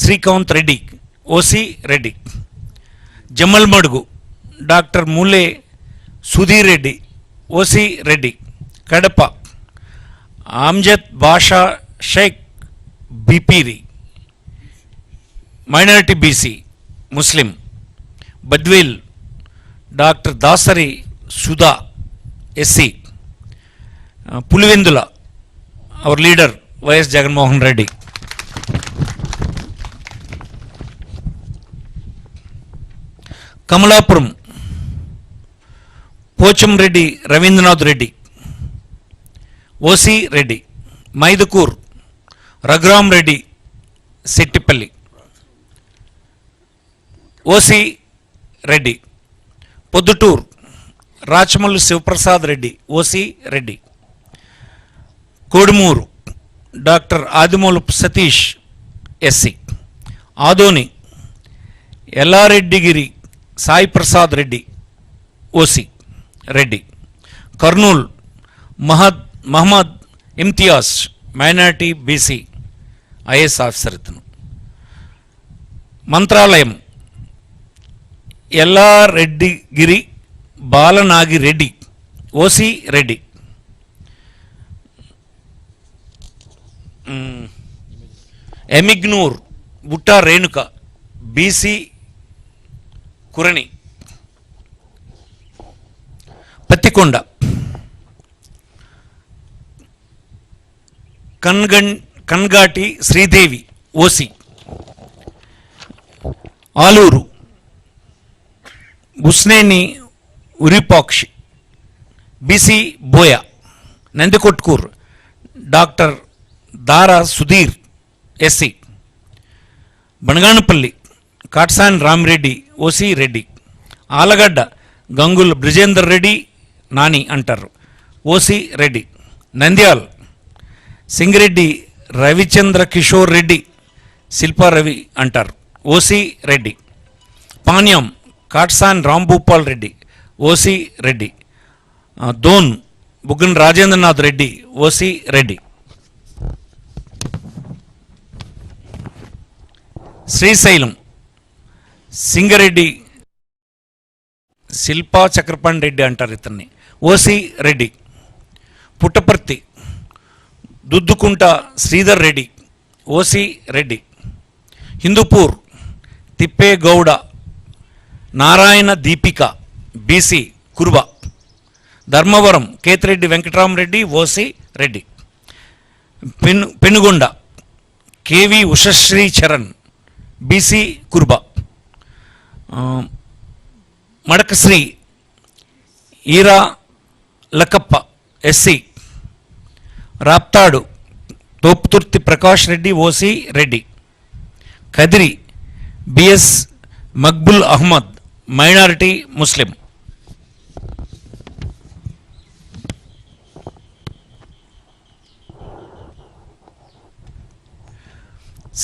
Speaker 1: Srikanth Reddy, OC Reddy. Jammalamadugu doctor Mule Sudheer Reddy, OC Reddy. Kadapa Amjad Basha Shaik, బిపిరి, minority, BC Muslim. Badvel doctor Dasari Sudha, SC. Pulivendula our leader YS Jaganmohan Reddy. Kamalapuram Pochamreddy Ravindranath Reddy, OC Reddy. Mydukur Raghuram Reddy Shettipalli, OC Reddy. Proddatur Rachamallu Sivaprasad Reddy, OC Reddy. Kodumur doctor Adimulapu Satish, SC. Adoni Yellareddygari Sai Prasad Reddy OC Reddy. Kurnool Mohammed Imtiaz minority BC IAS officer ఇతను. Mantralayam Yellareddygari Balanagireddy OC Reddy. Emmiganur Butta Renuka BC Kuruni. Pattikonda Kangati Sridevi OC. Alur Busineni Virupakshi BC Boya. Nandikotkur doctor Dara Sudheer SC. Banaganapalle Katasani Ramireddy OC Reddy. Allagadda Gangula Brijendra Reddy Nani అంటారు OC Reddy. Nandyal Singireddy Ravichandra Kishore Reddy Shilpa Ravi అంటారు OC Reddy. Panyam Katasani Rambhupal Reddy OC Reddy. Dhone Buggana Rajendranath Reddy OC Reddy. Srisailam Singareddy Shilpa Chakrapani Reddy అంటారు ఇతన్ని OC Reddy. Puttaparthi Duddukunta Sreedhar Reddy OC Reddy. Hindupur Tippegowda Narayana Deepika BC Kuruba. Dharmavaram Kethireddy Venkatramareddy OC Reddy. Penukonda KV Ushasri Charan BC Kuruba. Madakasira Eera Lakkappa SC. Raptadu Thopudurthi Prakash Reddy OC Reddy. Kadiri BS Maqbool Ahmed minority Muslim.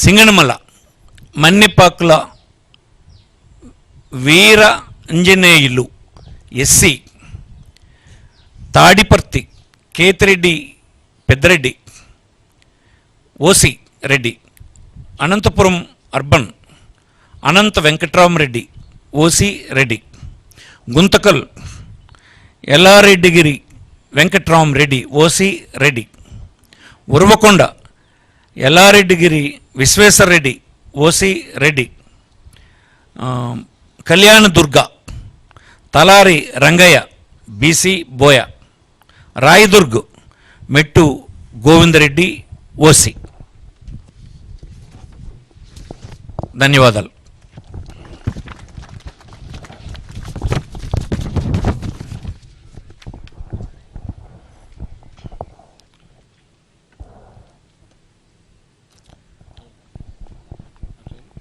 Speaker 1: Singanamala Mannepakula Veera Anjaneyulu SC. Tadipatri Kethireddy Peddareddy OC Reddy. Anantapur urban Anantha Venkatramareddy OC Reddy. Guntakal Yellareddygari Venkatramareddy OC Reddy. Uravakonda Yellareddygari Visweswarareddy OC Reddy. Kalyandurg Talari Rangaiah BC Boya. Rayadurg Mettu Govindareddy OC. ధన్యవాదాలు.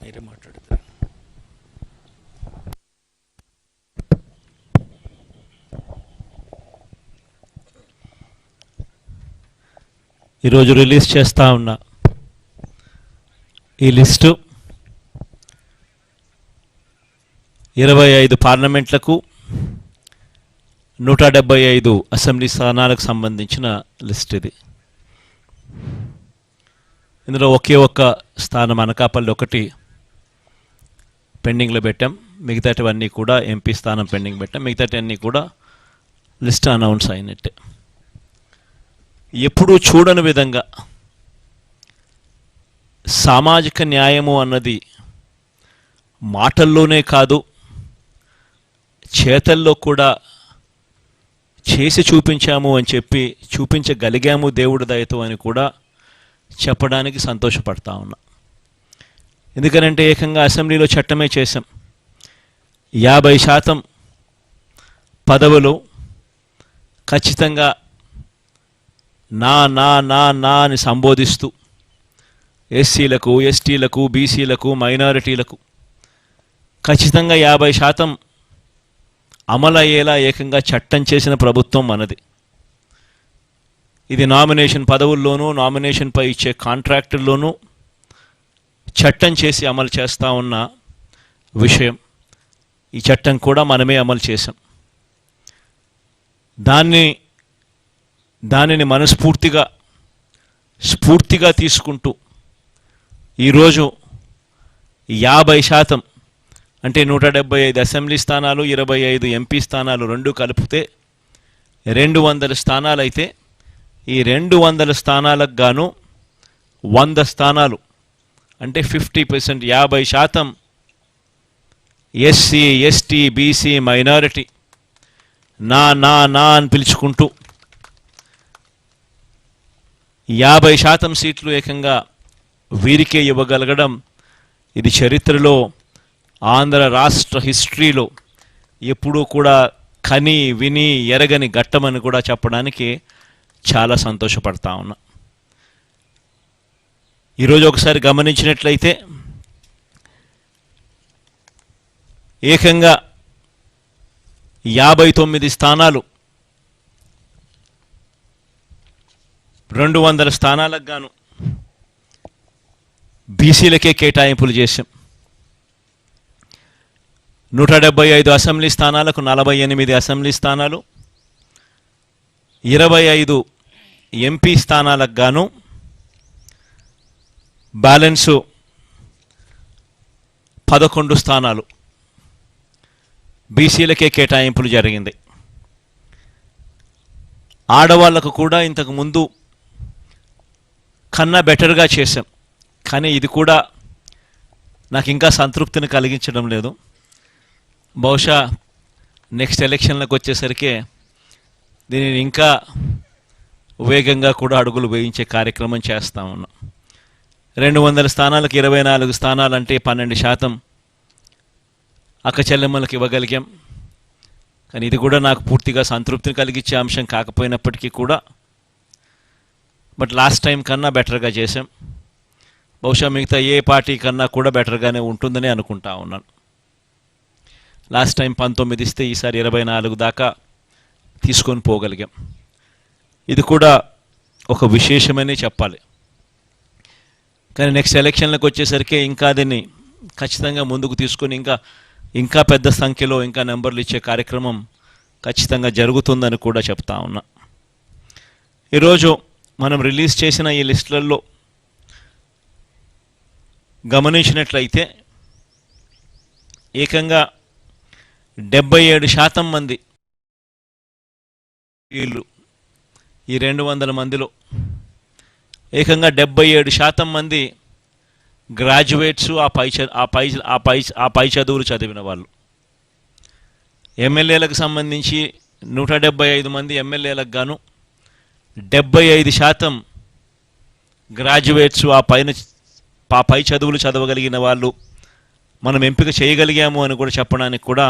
Speaker 1: మీరే మాట్లాడతారు.
Speaker 3: ఈరోజు release చేస్తూ ఉన్న ఈ లిస్టు 25 పార్లమెంట్లకు 175 అసెంబ్లీ స్థానాలకు సంబంధించిన లిస్ట్ ఇది. ఇందులో ఒకే ఒక్క స్థానం అనకాపల్లి ఒకటి పెండింగ్లో పెట్టాం. మిగతాటివన్నీ కూడా ఎంపీ స్థానం పెండింగ్ పెట్టాం. మిగతాటివన్నీ కూడా లిస్ట్ అనౌన్స్ అయినట్టే. ఎప్పుడూ చూడని విధంగా సామాజిక న్యాయము అన్నది మాటల్లోనే కాదు, చేతల్లో కూడా చేసి చూపించాము అని చెప్పి చూపించగలిగాము దేవుడి దయతో అని కూడా చెప్పడానికి సంతోషపడతా ఉన్నా. ఎందుకనంటే ఏకంగా అసెంబ్లీలో చట్టమే చేశాం. 50% పదవులు ఖచ్చితంగా నా నా నా నా అని సంబోధిస్తూ ఎస్సీలకు, ఎస్టీలకు, బీసీలకు, మైనారిటీలకు ఖచ్చితంగా 50% అమలయ్యేలా ఏకంగా చట్టం చేసిన ప్రభుత్వం మనది. ఇది నామినేషన్ పదవుల్లోనూ, నామినేషన్పై ఇచ్చే ఈ చట్టం కూడా మనమే అమలు చేశాం. దానిని మనస్ఫూర్తిగా స్ఫూర్తిగా తీసుకుంటూ ఈరోజు 50% అంటే 175 అసెంబ్లీ స్థానాలు, 25 ఎంపీ స్థానాలు రెండు కలిపితే 200 స్థానాలు అయితే, ఈ 200 స్థానాలకు గాను 100 స్థానాలు అంటే 50%, 50% ఎస్సీ, ఎస్టీ, బీసీ, మైనారిటీ నా నా నా అని పిలుచుకుంటూ 50% సీట్లు ఏకంగా వీరికే ఇవ్వగలగడం ఇది చరిత్రలో, ఆంధ్ర రాష్ట్ర హిస్టరీలో ఎప్పుడూ కూడా కని విని ఎరగని ఘట్టమని కూడా చెప్పడానికి చాలా సంతోషపడతా ఉన్నా. ఈరోజు ఒకసారి గమనించినట్లయితే ఏకంగా 59 స్థానాలు 200 స్థానాలకు గాను బీసీలకే కేటాయింపులు చేశాం. 175 అసెంబ్లీ స్థానాలకు 48 అసెంబ్లీ స్థానాలు, 25 ఎంపీ స్థానాలకు గాను బ్యాలెన్సు 11 స్థానాలు బీసీలకే కేటాయింపులు జరిగింది. ఆడవాళ్లకు కూడా ఇంతకు ముందు కన్నా బెటర్గా చేశాం, కానీ ఇది కూడా నాకు ఇంకా సంతృప్తిని కలిగించడం లేదు. బహుశా నెక్స్ట్ ఎలక్షన్లకు వచ్చేసరికి దీనిని ఇంకా వేగంగా కూడా అడుగులు వేయించే కార్యక్రమం చేస్తూ ఉన్నాం. 200 స్థానాలకు 24 స్థానాలంటే 12% అక్క చెల్లెమ్మలకు ఇవ్వగలిగాం. కానీ ఇది కూడా నాకు పూర్తిగా సంతృప్తిని కలిగించే అంశం కాకపోయినప్పటికీ కూడా బట్ లాస్ట్ టైం కన్నా బెటర్గా చేశాం. బహుశా మిగతా ఏ పార్టీ కన్నా కూడా బెటర్గానే ఉంటుందని అనుకుంటా ఉన్నాను. లాస్ట్ టైం 19 ఇస్తే ఈసారి 24 దాకా తీసుకొని పోగలిగాం. ఇది కూడా ఒక విశేషమని చెప్పాలి. కానీ నెక్స్ట్ ఎలక్షన్లకు వచ్చేసరికి ఇంకా దీన్ని ఖచ్చితంగా ముందుకు తీసుకొని ఇంకా పెద్ద సంఖ్యలో ఇంకా నెంబర్లు ఇచ్చే కార్యక్రమం ఖచ్చితంగా జరుగుతుందని కూడా చెప్తా ఉన్నా. ఈరోజు మనం రిలీజ్ చేసిన ఈ లిస్టులలో గమనించినట్లయితే ఏకంగా 77% మంది వీళ్ళు ఈ 200 మందిలో ఏకంగా 77% మంది గ్రాడ్యుయేట్స్, ఆ పై చదువులు చదివిన వాళ్ళు. ఎమ్మెల్యేలకు సంబంధించి 175 మంది ఎమ్మెల్యేలకు గాను 75% గ్రాడ్యుయేట్స్, ఆ పై చదువులు చదవగలిగిన వాళ్ళు మనం ఎంపిక చేయగలిగాము అని కూడా చెప్పడానికి కూడా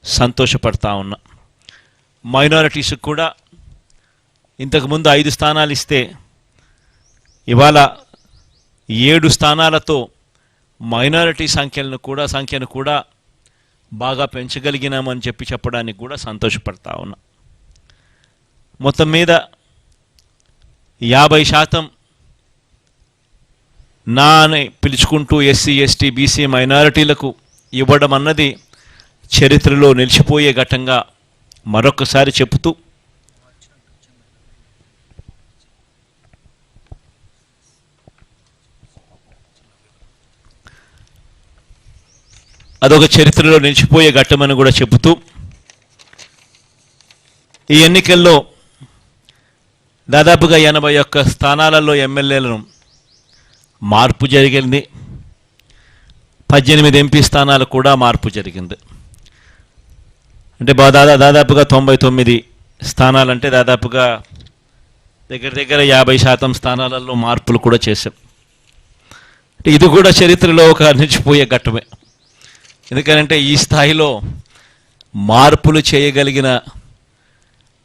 Speaker 3: సంతోషపడతా ఉన్నా. మైనారిటీస్కి కూడా ఇంతకుముందు 5 స్థానాలు ఇస్తే ఇవాళ 7 స్థానాలతో మైనారిటీ సంఖ్యను కూడా బాగా పెంచగలిగినామని చెప్పడానికి కూడా సంతోషపడతా ఉన్నా. మొత్తం మీద 50% నా అని పిలుచుకుంటూ ఎస్సీ, ఎస్టీ, బీసీ, మైనారిటీలకు ఇవ్వడం అన్నది చరిత్రలో నిలిచిపోయే ఘట్టంగా మరొకసారి చెబుతూ అదొక చరిత్రలో నిలిచిపోయే ఘట్టమని కూడా చెబుతూ ఈ ఎన్నికల్లో దాదాపుగా 81 స్థానాలలో ఎమ్మెల్యేలను మార్పు జరిగింది. 18 ఎంపీ స్థానాలు కూడా మార్పు జరిగింది. అంటే దాదాపుగా 99 స్థానాలంటే దాదాపుగా దగ్గర 50% స్థానాలలో మార్పులు కూడా చేశాం. అంటే ఇది కూడా చరిత్రలో ఒక నిలిచిపోయే ఘట్టమే. ఎందుకంటే ఈ స్థాయిలో మార్పులు చేయగలిగిన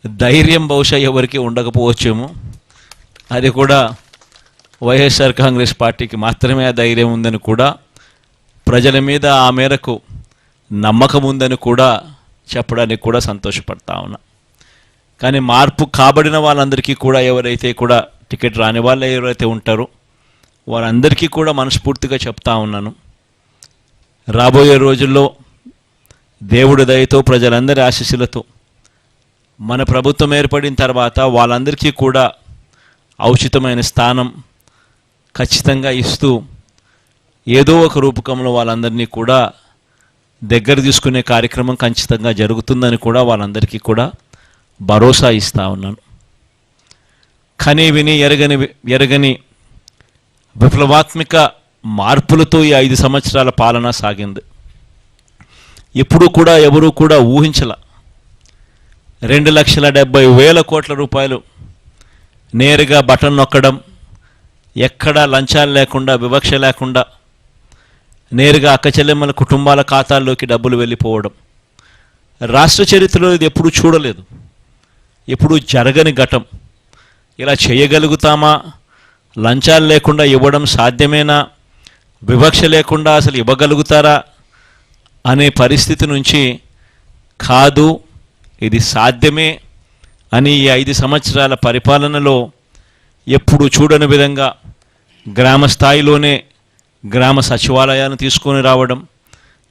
Speaker 3: ధైర్యం బహుశా ఎవరికి ఉండకపోవచ్చేమో. అది కూడా వైఎస్ఆర్ కాంగ్రెస్ పార్టీకి మాత్రమే ఆ ధైర్యం ఉందని కూడా, ప్రజల మీద ఆ మేరకు నమ్మకం ఉందని కూడా చెప్పడానికి కూడా సంతోషపడతా ఉన్నా. కానీ మార్పు కాబడిన వాళ్ళందరికీ కూడా, ఎవరైతే కూడా టికెట్ రాని వాళ్ళు ఎవరైతే ఉంటారో వారందరికీ కూడా మనస్ఫూర్తిగా చెప్తా ఉన్నాను, రాబోయే రోజుల్లో దేవుడి దయతో ప్రజలందరి ఆశీస్సులతో మన ప్రభుత్వం ఏర్పడిన తర్వాత వాళ్ళందరికీ కూడా ఔచితమైన స్థానం ఖచ్చితంగా ఇస్తూ ఏదో ఒక రూపకంలో వాళ్ళందరినీ కూడా దగ్గర తీసుకునే కార్యక్రమం ఖచ్చితంగా జరుగుతుందని కూడా వాళ్ళందరికీ కూడా భరోసా ఇస్తూ ఉన్నాను. కని విని ఎరగని విప్లవాత్మక మార్పులతో ఈ 5 సంవత్సరాల పాలన సాగింది. ఎప్పుడూ కూడా ఎవరూ కూడా ఊహించల 2,70,000 కోట్ల రూపాయలు నేరుగా బటన్ నొక్కడం, ఎక్కడా లంచాలు లేకుండా, వివక్ష లేకుండా నేరుగా అక్కచెల్లెమ్మల కుటుంబాల ఖాతాల్లోకి డబ్బులు వెళ్ళిపోవడం రాష్ట్ర చరిత్రలో ఇది ఎప్పుడూ చూడలేదు, ఎప్పుడూ జరగని ఘటం. ఇలా చేయగలుగుతామా? లంచాలు లేకుండా ఇవ్వడం సాధ్యమేనా? వివక్ష లేకుండా అసలు ఇవ్వగలుగుతారా అనే పరిస్థితి నుంచి కాదు, ఇది సాధ్యమే అని ఈ 5 సంవత్సరాల పరిపాలనలో ఎప్పుడు చూడని విధంగా గ్రామ స్థాయిలోనే గ్రామ సచివాలయాలను తీసుకొని రావడం,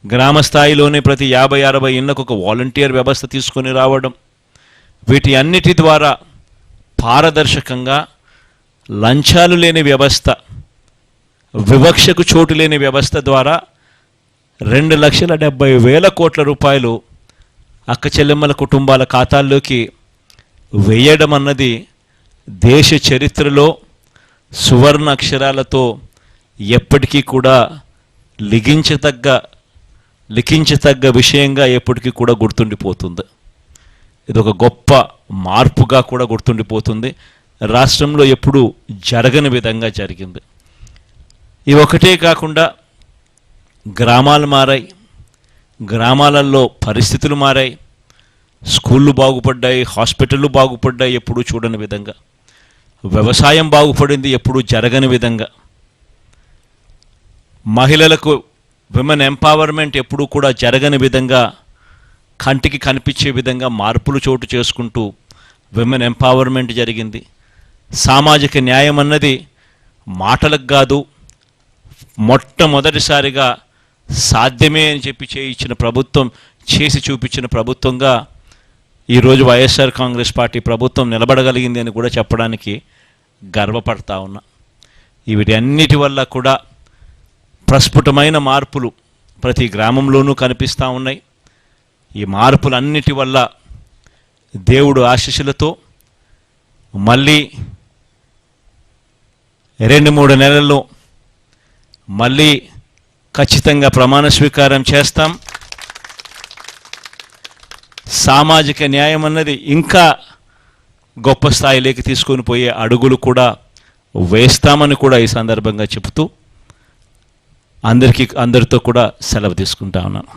Speaker 3: గ్రామ స్థాయిలోనే ప్రతి 50-60 ఇళ్లకు ఒక వాలంటీర్ వ్యవస్థ తీసుకొని రావడం, వీటి అన్నిటి ద్వారా పారదర్శకంగా లంచాలు లేని వ్యవస్థ, వివక్షకు చోటు లేని వ్యవస్థ ద్వారా 2,70,000 కోట్ల రూపాయలు అక్క చెల్లెమ్మల కుటుంబాల ఖాతాల్లోకి వేయడం అన్నది దేశ చరిత్రలో సువర్ణ అక్షరాలతో ఎప్పటికీ కూడా లిఖించతగ్గ విషయంగా ఎప్పటికీ కూడా గుర్తుండిపోతుంది. ఇది ఒక గొప్ప మార్పుగా కూడా గుర్తుండిపోతుంది. రాష్ట్రంలో ఎప్పుడూ జరగని విధంగా జరిగింది. ఇవి ఒకటే కాకుండా గ్రామాలు మారాయి, గ్రామాలలో పరిస్థితులు మారాయి, స్కూళ్ళు బాగుపడ్డాయి, హాస్పిటళ్ళు బాగుపడ్డాయి ఎప్పుడూ చూడని విధంగా, వ్యవసాయం బాగుపడింది ఎప్పుడూ జరగని విధంగా, మహిళలకు విమెన్ ఎంపవర్మెంట్ ఎప్పుడూ కూడా జరగని విధంగా, కంటికి కనిపించే విధంగా మార్పులు చోటు చేసుకుంటూ విమెన్ ఎంపవర్మెంట్ జరిగింది. సామాజిక న్యాయం అన్నది మాటలకు కాదు, మొట్టమొదటిసారిగా సాధ్యమే అని చెప్పి చేయించిన ప్రభుత్వం, చేసి చూపించిన ప్రభుత్వంగా ఈరోజు వైఎస్ఆర్ కాంగ్రెస్ పార్టీ ప్రభుత్వం నిలబడగలిగింది అని కూడా చెప్పడానికి గర్వపడతా ఉన్నా. వీటి అన్నిటి వల్ల కూడా ప్రస్ఫుటమైన మార్పులు ప్రతి గ్రామంలోనూ కనిపిస్తూ ఉన్నాయి. ఈ మార్పులన్నిటి వల్ల దేవుడు ఆశీస్సులతో మళ్ళీ 2-3 నెలల్లో మళ్ళీ ఖచ్చితంగా ప్రమాణ స్వీకారం చేస్తాం. సామాజిక న్యాయం అన్నది ఇంకా గొప్ప స్థాయిలోకి తీసుకొని పోయే అడుగులు కూడా వేస్తామని కూడా ఈ సందర్భంగా చెబుతూ అందరితో కూడా సెలవు తీసుకుంటా ఉన్నాను.